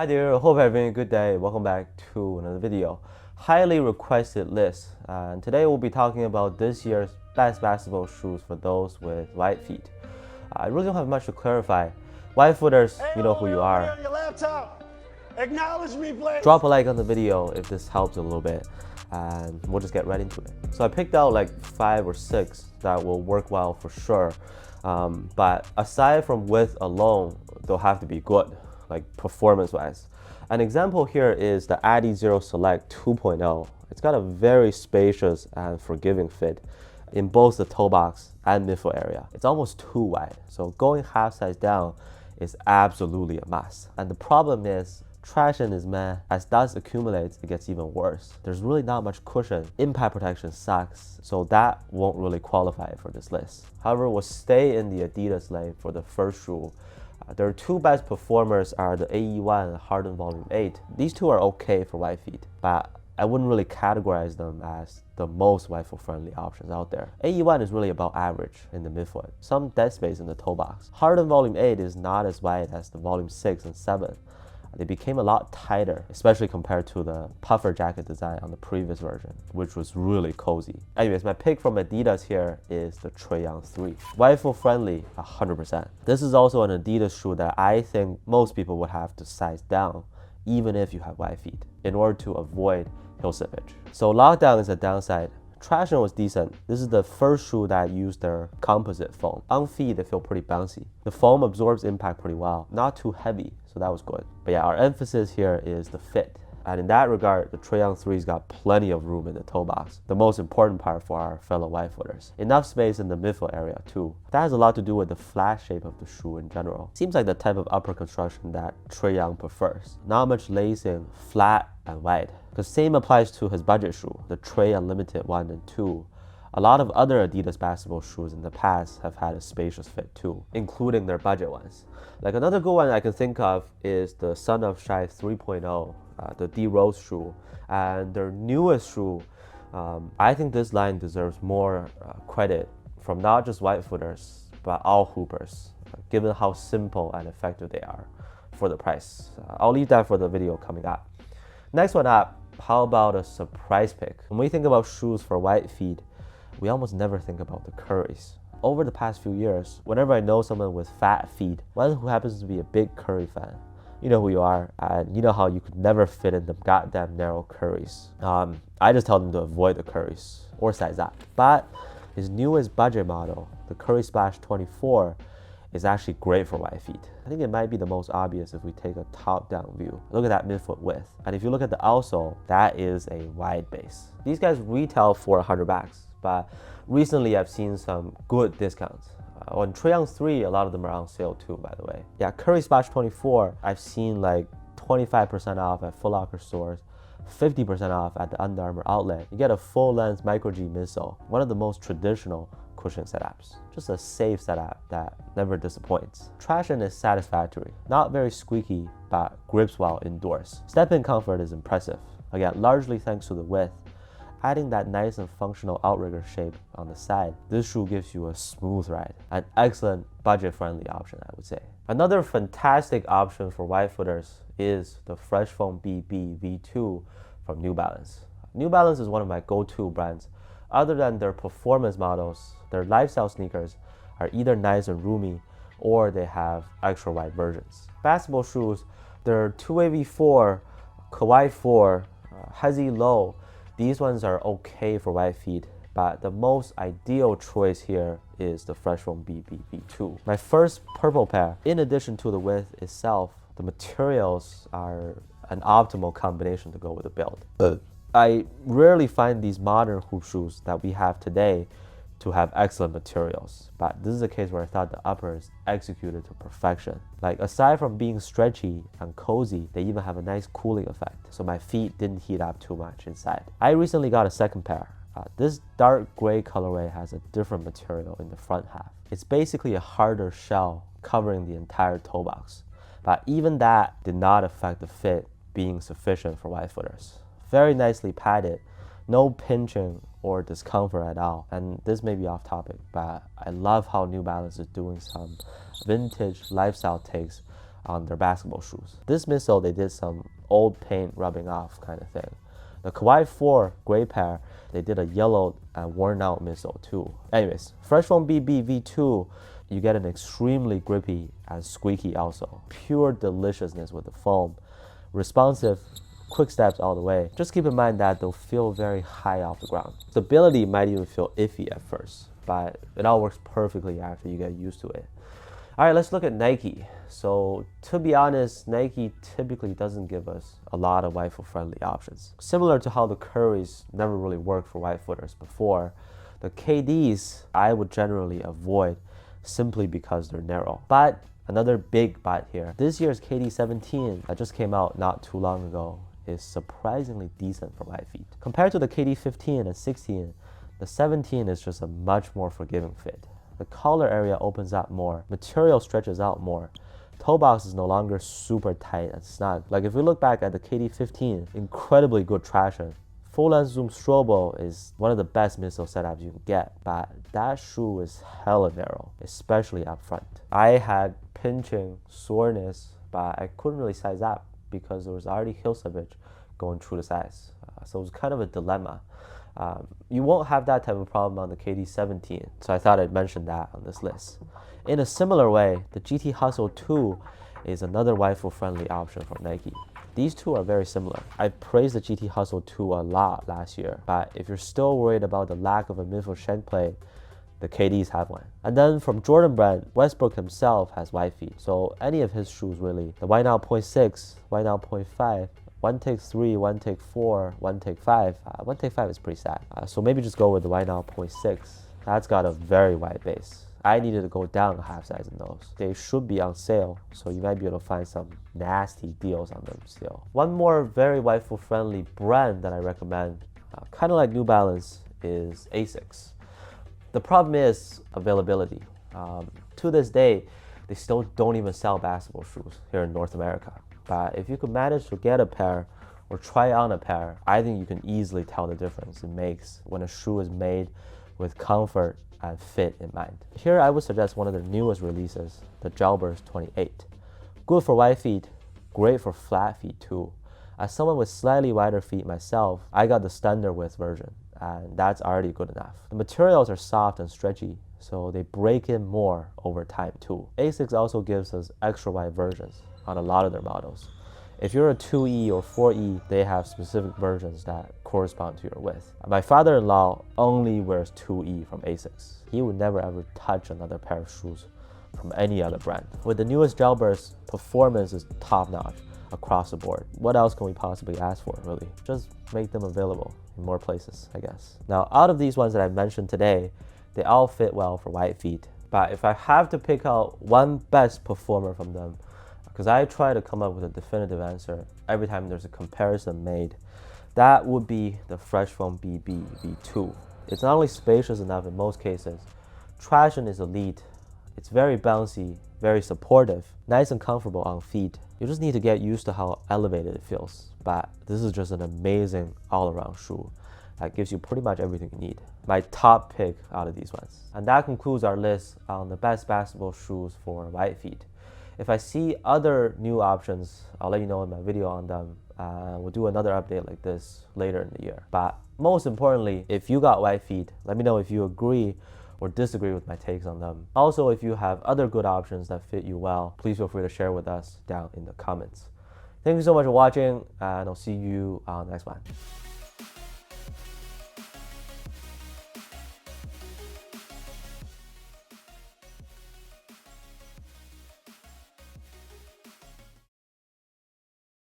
Hi there, hope you're having a good day. Welcome back to another video. Highly requested list. And today we'll be talking about this year's best basketball shoes for those with wide feet. I really don't have much to clarify. Wide footers, you know who you are. On your laptop. Acknowledge me, please. Drop a like on the video if this helps a little bit, and we'll just get right into it. So I picked out like 5 or 6 that will work well for sure. But aside from width alone, they'll have to be good, like performance-wise. An example here is the Adi Zero Select 2.0. It's got a very spacious and forgiving fit in both the toe box and midfoot area. It's almost too wide, so going half size down is absolutely a must. And the problem is, traction is meh. As dust accumulates, it gets even worse. There's really not much cushion. Impact protection sucks, so that won't really qualify for this list. However, we'll stay in the Adidas lane for the first shoe. Their 2 best performers are the AE1 and Harden Volume 8. These 2 are okay for wide feet, but I wouldn't really categorize them as the most wide foot friendly options out there. AE1 is really about average in the midfoot, some dead space in the toe box. Harden Volume 8 is not as wide as the Volume 6 and 7. They became a lot tighter, especially compared to the puffer jacket design on the previous version, which was really cozy. Anyways, my pick from Adidas here is the Trae 3. Wide foot friendly, 100%. This is also an Adidas shoe that I think most people would have to size down, even if you have wide feet, in order to avoid heel slippage. So lockdown is a downside. Traction was decent. This is the first shoe that used their composite foam. On feet, they feel pretty bouncy. The foam absorbs impact pretty well, not too heavy, so that was good. But yeah, our emphasis here is the fit. And in that regard, the Trae 3's got plenty of room in the toe box, the most important part for our fellow wide footers. Enough space in the midfoot area too. That has a lot to do with the flat shape of the shoe in general. Seems like the type of upper construction that Trae prefers. Not much lacing, flat and wide. The same applies to his budget shoe, the Trae Unlimited 1 and 2. A lot of other Adidas basketball shoes in the past have had a spacious fit too, including their budget ones. Like another good one I can think of is the Son of Shai 3.0, the D Rose shoe. And their newest shoe, I think this line deserves more credit from not just wide footers, but all hoopers, given how simple and effective they are for the price. I'll leave that for the video coming up. Next one up, how about a surprise pick? When we think about shoes for wide feet, we almost never think about the Currys. Over the past few years, whenever I know someone with fat feet, one who happens to be a big Curry fan, you know who you are, and you know how you could never fit in the goddamn narrow Currys. I just tell them to avoid the Currys or size up. But his newest budget model, the Curry Splash 24, is actually great for wide feet. I think it might be the most obvious if we take a top-down view. Look at that midfoot width. And if you look at the outsole, that is a wide base. These guys retail for $100, but recently I've seen some good discounts. On Trae 3, a lot of them are on sale too, by the way. Yeah, Curry Splash 24, I've seen like 25% off at Foot Locker stores, 50% off at the Under Armour outlet. You get a full-length Micro G midsole, one of the most traditional cushion setups. Just a safe setup that never disappoints. Traction is satisfactory, not very squeaky, but grips well indoors. Step-in comfort is impressive, again, largely thanks to the width. Adding that nice and functional outrigger shape on the side, this shoe gives you a smooth ride. An excellent budget-friendly option, I would say. Another fantastic option for wide footers is the Fresh Foam BB V2 from New Balance. New Balance is one of my go-to brands. Other than their performance models, their lifestyle sneakers are either nice and roomy, or they have extra wide versions. Basketball shoes, their 2AV4, Kawhi 4, Hezi Low, these ones are okay for wide feet, but the most ideal choice here is the Fresh Foam BB V2. My first purple pair, in addition to the width itself, the materials are an optimal combination to go with the build. I rarely find these modern hoop shoes that we have today to have excellent materials, but this is a case where I thought the upper is executed to perfection. Like, aside from being stretchy and cozy, they even have a nice cooling effect, so my feet didn't heat up too much inside. I recently got a second pair. This dark gray colorway has a different material in the front half. It's basically a harder shell covering the entire toe box, but even that did not affect the fit being sufficient for wide footers. Very nicely padded, no pinching or discomfort at all. And this may be off topic, but I love how New Balance is doing some vintage lifestyle takes on their basketball shoes. This midsole, they did some old paint rubbing off kind of thing. The Kawhi 4 gray pair, they did a yellow and worn out midsole too. Anyways, Fresh Foam BB V2, you get an extremely grippy and squeaky outsole. Pure deliciousness with the foam. Responsive, quick steps all the way. Just keep in mind that they'll feel very high off the ground. Stability might even feel iffy at first, but it all works perfectly after you get used to it. All right, let's look at Nike. So to be honest, Nike typically doesn't give us a lot of white foot friendly options. Similar to how the Currys never really worked for white footers before, the KDs I would generally avoid simply because they're narrow. But another big but here, this year's KD 17 that just came out not too long ago is surprisingly decent for white feet. Compared to the KD 15 and 16, the 17 is just a much more forgiving fit. The collar area opens up more, material stretches out more. Toe box is no longer super tight and snug. Like if we look back at the KD 15, incredibly good traction. Full length zoom strobo is one of the best midsole setups you can get, but that shoe is hella narrow, especially up front. I had pinching, soreness, but I couldn't really size up because there was already heel slippage going through the size. So it was kind of a dilemma. You won't have that type of problem on the KD 17, so I thought I'd mention that on this list. In a similar way, the GT Hustle 2 is another white foot friendly option from Nike. These two are very similar. I praised the GT Hustle 2 a lot last year, but if you're still worried about the lack of a midfoot shank play, the KDs have one. And then from Jordan Brand, Westbrook himself has white feet, so any of his shoes really. The White Now 0.6, White Now 0.5, One Take 3, One Take 4, One Take 5. One Take 5 is pretty sad. So maybe just go with the White Now 0.6. That's got a very wide base. I needed to go down a half size in those. They should be on sale, so you might be able to find some nasty deals on them still. One more very white foot friendly brand that I recommend, kind of like New Balance, is Asics. The problem is availability. To this day, they still don't even sell basketball shoes here in North America. But if you could manage to get a pair or try on a pair, I think you can easily tell the difference it makes when a shoe is made with comfort and fit in mind. Here I would suggest one of their newest releases, the Gelburst 28. Good for wide feet, great for flat feet too. As someone with slightly wider feet myself, I got the standard width version, and that's already good enough. The materials are soft and stretchy, so they break in more over time too. Asics also gives us extra wide versions on a lot of their models. If you're a 2E or 4E, they have specific versions that correspond to your width. My father-in-law only wears 2E from Asics. He would never ever touch another pair of shoes from any other brand. With the newest Gelburst, performance is top-notch across the board. What else can we possibly ask for, really? Just make them available in more places, I guess. Now, out of these ones that I mentioned today, they all fit well for white feet. But if I have to pick out one best performer from them, because I try to come up with a definitive answer every time there's a comparison made, that would be the Fresh Foam BB V2. It's not only spacious enough in most cases, traction is elite, it's very bouncy, very supportive, nice and comfortable on feet. You just need to get used to how elevated it feels, but this is just an amazing all-around shoe that gives you pretty much everything you need. My top pick out of these ones. And that concludes our list on the best basketball shoes for white feet. If I see other new options, I'll let you know in my video on them. We'll do another update like this later in the year. But most importantly, if you got white feet, let me know if you agree or disagree with my takes on them. Also, if you have other good options that fit you well, please feel free to share with us down in the comments. Thank you so much for watching, and I'll see you on the next one.